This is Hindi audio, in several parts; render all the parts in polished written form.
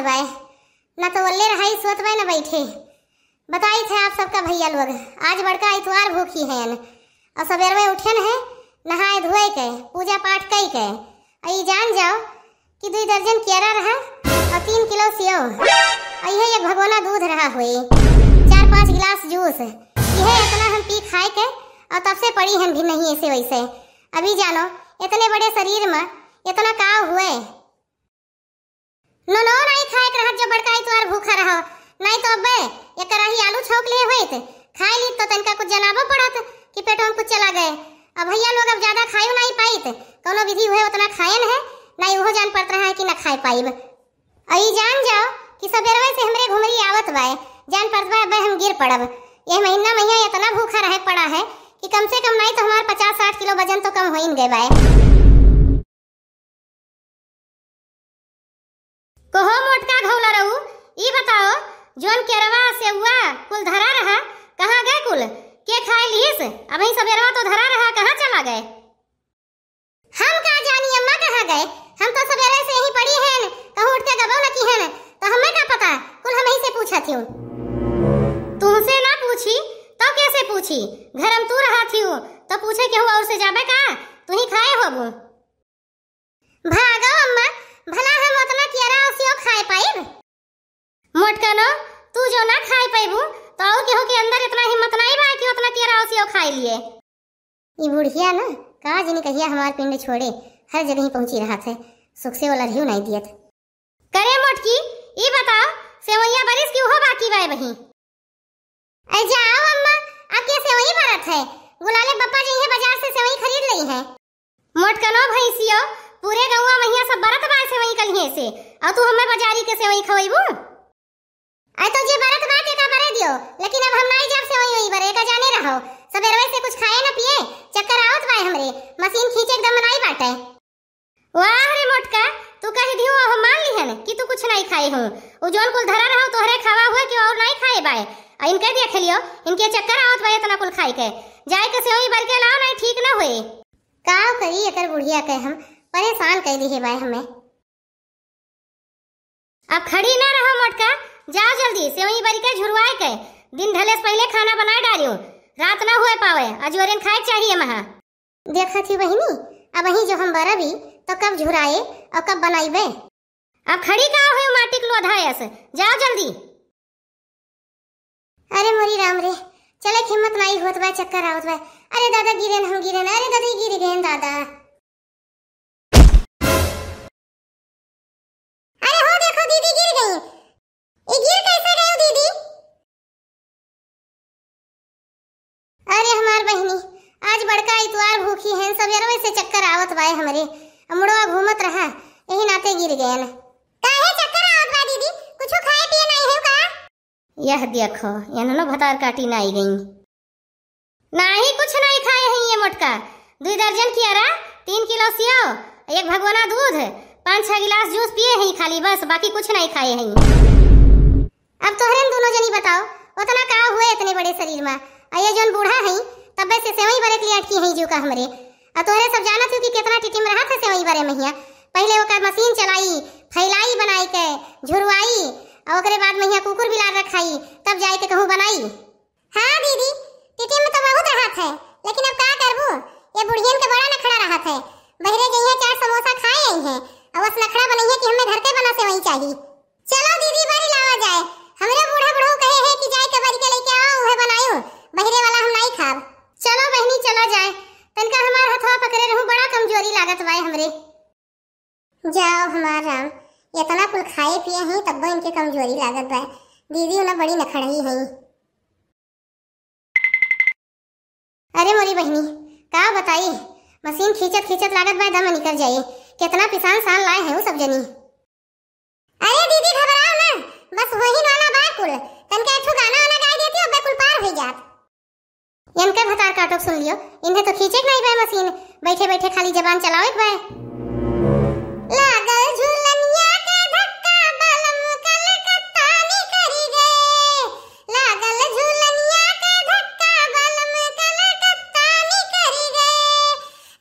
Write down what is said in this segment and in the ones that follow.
बाय ना तो वल्ले रहाई सोत बाय ना बैठे। बताई थे आप सबका भैया लोग आज बड़का इतवार भूखी है और सवेर में उठे है नहाए धोए के पूजा पाठ कई के आई जान जाओ कि 2 दर्जन केरा रहा और 3 किलो सेव यह एक भगोना दूध रहा हुई 4-5 गिलास जूस यह इतना हम पी खाए के और तब से पड़ी हम भी नहीं ऐसे वैसे। अभी जानो इतने बड़े शरीर में इतना का हुए नो नो नहीं खाए के रहा जब बड़का इतवार भूखा रहो नहीं तो अबे ये कराही आलू छोक ले हुए खाए ली तो तनका कुछ जनाबो पड़त कि पेटों में कुछ चला गए। अब भैया लोग अब ज्यादा खायो नहीं पाइत कोनो विधि हुए उतना खायन है नहीं वो जान पड़ता है कि न खाए पाइब। अई जान जाओ कि सबेरवे से हमरे घुमरी आवत बाय जान पड़ता है हम गिर पड़ब। ये महीना इतना भूखा रहे पड़ा है कि कम से कम नहीं तो हमार 50-60 किलो वजन तो कम हो ही गए बाय। कहो मोटका घौला रहू ई बताओ जोन केरवा से हुआ कुल धरा रहा कहाँ गए कुल के खाए लीस अब ही सबेरवा तो धरा रहा कहाँ चला गए। हम कहाँ जानी अम्मा कहाँ गए हम तो सवेरे से यहीं पड़ी हैं कहूँ उठ के गबो न की हैं तो हमें क्या पता कुल हम ही से पूछा थी तुमसे ना पूछी तो कैसे पूछी घर हम तू रहा थी तो पूछे क्यों और से जाबे का तू ही खाए होबू। भागो अम्मा भला हम उतना केरा उसियो खाए पाइब मोटका नो तू जो ना खाए पाइबू तो और केहू के अंदर इतना हिम्मत नहीं बा कि उतना केरा उसियो खाए लिए। ई बुढ़िया ना कहा जनी कहिया हमार पिंड छोड़े हर जगह ही पहुंची रहा थे सुख से वाला रियो नहीं दियत करे मोटकी ई बताओ सेवैया बारिश क्यों हो बाकी बाय वही ऐ जाओ अम्मा अब क्या सेवई भरत है गुलाले पप्पा जी है बाजार से सेवई खरीद ली है। मोटका नो भैंसियो पूरे गौवा महिया सब बरत बाय सेवई कलिए से और तू हमें बाजारी के सेवई खवैबू आई तो जे बरत बाटे का बरे दियो लेकिन अब हम नहीं जब सेवई वही बरे का जाने रहो सबेरवे से कुछ खाए ना पिए चक्कर आवत बाय हमरे मशीन खींचे एकदम नहीं बाटे। वाह रे मोटका तू कही दियो हम मान लिहन कि तू कुछ नहीं खाई हूं ओ जोन कुल धरा रहो तोहरे खावा हुआ कि और नहीं खाए बाय इनके देख लियो इनके चक्कर आवत बाय इतना कुल खाई के जाए के सेवई भर के लाओ नहीं ठीक ना होए का करी एकर बुढ़िया के हम परेशान कर दी है बाय हमें। अब खड़ी ना रहो मोटका जाओ जल्दी सेवई भर के झुरवाए के दिन ढले से पहले खाना बनाए डालियो रात ना हुए पावे अजोरन खाए चाहिए महा। देखा थी बहिनी अब वही जो हम बरबी तो कब झुराए और कब बनाइबे अब खड़ी का हो माटी के लोधायस जाओ जल्दी। अरे मोरी राम रे चले हिम्मत नहीं होत बा चक्कर आवत बा अरे दादा गिरेन हम गिरेन अरे दादा गिर गए दादा अरे हो देखो दीदी गिर गई ये गिर कैसे गई दीदी। अरे हमार बहनी आज बड़का इतवार भूखी है सबेरवे से चक्कर आवत बाय हमरे अमड़वा घूमत रहा यही नाते गिर गए काहे चक्कर आवत बा दीदी कुछ खाए पिए नहीं है का। यह देखो इन्होंने भतार काटी नहीं गई नहीं कुछ नहीं खाए हैं ये मोटका 2 दर्जन केरा 3 किलो सेव एक भगोना दूध 5-6 गिलास जूस पिए हैं खाली बस बाकी कुछ नहीं खाए हैं। अब तोहरे दोनों जनी बताओ उतना का हुए इतने बड़े शरीर में ये जोन बूढ़ा है तब से सेवई बरे के लिए अटकी है जो का हमरे और तोहरे सब जाना थी कि कितना टिटिम रहा था सेवई बरे में पहले ओकर मशीन चलाई फैलाई बनाई के झुरवाई और ओकरे बाद में कुकुर बिलार रखाई तब जाए के कहूं बनाई। हां दीदी टिटिम में तो बहुत राहत है लेकिन अब का करबू ये बुढ़ियन के बड़ा नखड़ा राहत है बहरे गई है 4 समोसा खाए आई है और बस नखड़ा बनाई है कि हमें घर के बना से वही चाहिए। चलो दीदी बारी लावा जाए हमरे बूढ़ा बूढ़ो कहे है कि जाए के बारी के लेके आओ उहे बनायो बहरे वाला हम नहीं खाब। चलो बहनी चला जाए तनका हमार हथवा पकड़े रहूं बड़ा कमजोरी लागत बाय हमरे। जाओ हमार राम इतना कुल खाए पिए हैं तब इनके कमजोरी लागत बा दीदी उन्हें बड़ी नखड़ही है। अरे मोरी बहनी का बताई मशीन खींचत खींचत लागत बा दम निकल जाए कितना पिसान साल लाए हैं वो सब जनी। अरे दीदी घबराओ ना बस वही वाला बा कुल तनका एक गाना वाना गा देती अब कुल पार हो जात। इनके भतार काटो सुन लियो इन्हें तो खींचे नहीं बा मशीन बैठे बैठे खाली जबान चलावे बा लागल झूलनिया के धक्का बलम कलकत्ता निकरी गए लागल झूलनिया के धक्का बलम कलकत्ता निकरी गए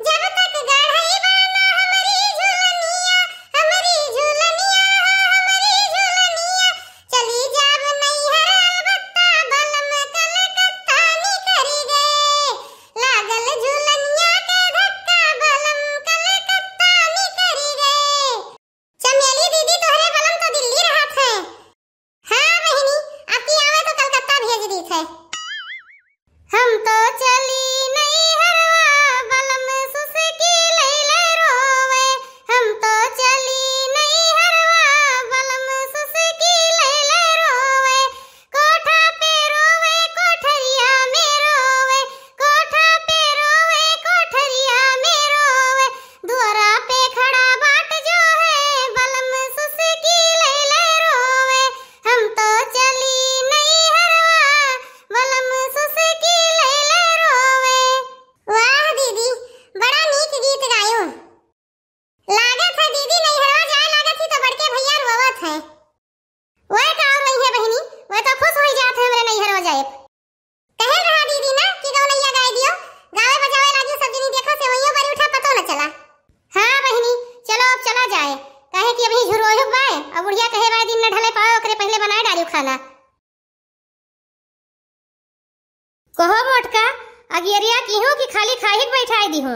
जब तक गढ़ई बाना हमारी झूलनिया हमारी झूलनिया हमारी झूलनिया कहो मोटका अगियरिया की हूँ कि खाली खाही के बैठाई दी हूँ।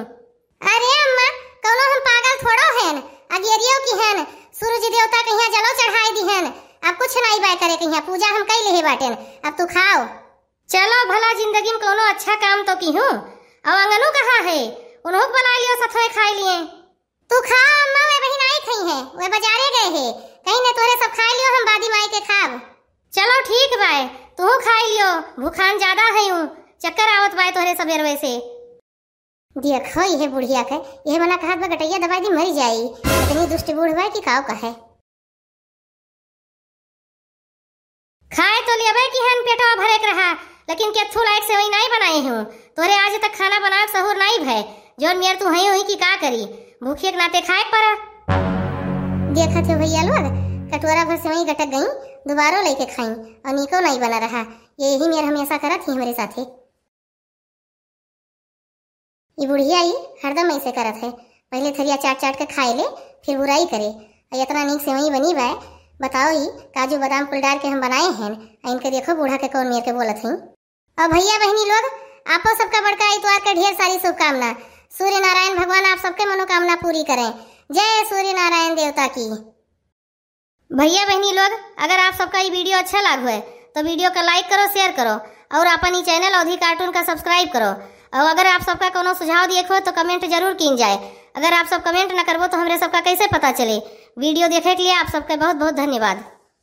अरे अम्मा कौनो हम पागल थोड़ो हैं, अगियरियो की हैं, सूरज देवता के यहाँ जलो चढ़ाई दी हैं। अब कुछ नहीं बाय करे के यहाँ पूजा हम कई ले बाटेन। अब तू खाओ। चलो भला जिंदगी में कोनो अच्छा काम तो की हूँ। अब अंगनू कहाँ है? उन्हों बना लियो सथवे खाई लिए। तू खा अम्मा, वे बहन आई खई है, वे बाजारे गए है, कहीं ने तोरे सब खाई लियो, हम बादी माई के खाब। चलो ठीक बाय, तू खाई लियो, भूखान ज्यादा है हूँ, चक्कर आवत बाय तोरे सबेर वैसे। दिया खई है बुढ़िया के, ये बना कहत बा गटैया दवाई दी मरी जाई, इतनी दुष्ट बूढ़ बाय कि काव कहे। खाए तो लेबे की हन पेटवा भरे के रहा, लेकिन केथू लायक से वही नहीं बनाई हूँ। तोरे आज तक खाना बनाए सहूर नहीं भय, जोन मेर तू हई हुई की का करी, भूखे के नाते खाए पड़ा। देखा थे भैया लोग कटोरा भर से वही गटक गई, दोबारा लेके खाई और निको नहीं बना रहा। यही मेरा हमेशा करत ही हमारे साथे। ये बुढ़िया ही हरदम ऐसे करत है, पहले थरिया चाट चाट के खाए ले, फिर बुराई करे। इतना नीक से वही बनी बाय, बताओ ही काजू बादाम फूल डाल के हम बनाए हैं, इनके देखो बूढ़ा के कौन मेर के बोलत हई। और भैया बहनी लोग आपो सबका बड़का इतवार के ढेर सारी शुभकामना। सूर्य नारायण भगवान आप सबके मनोकामना पूरी करें। जय सूर्य नारायण देवता की। भैया बहनी लोग अगर आप सबका ये वीडियो अच्छा लगा है तो वीडियो का लाइक करो, शेयर करो और अपन ही चैनल अवधी कार्टून का सब्सक्राइब करो। और अगर आप सबका कोनो सुझाव दिए हो तो कमेंट जरूर कीन जाए। अगर आप सब कमेंट न करबो तो हमरे सबका कैसे पता चले। वीडियो देखे के लिए आप सबका बहुत बहुत धन्यवाद।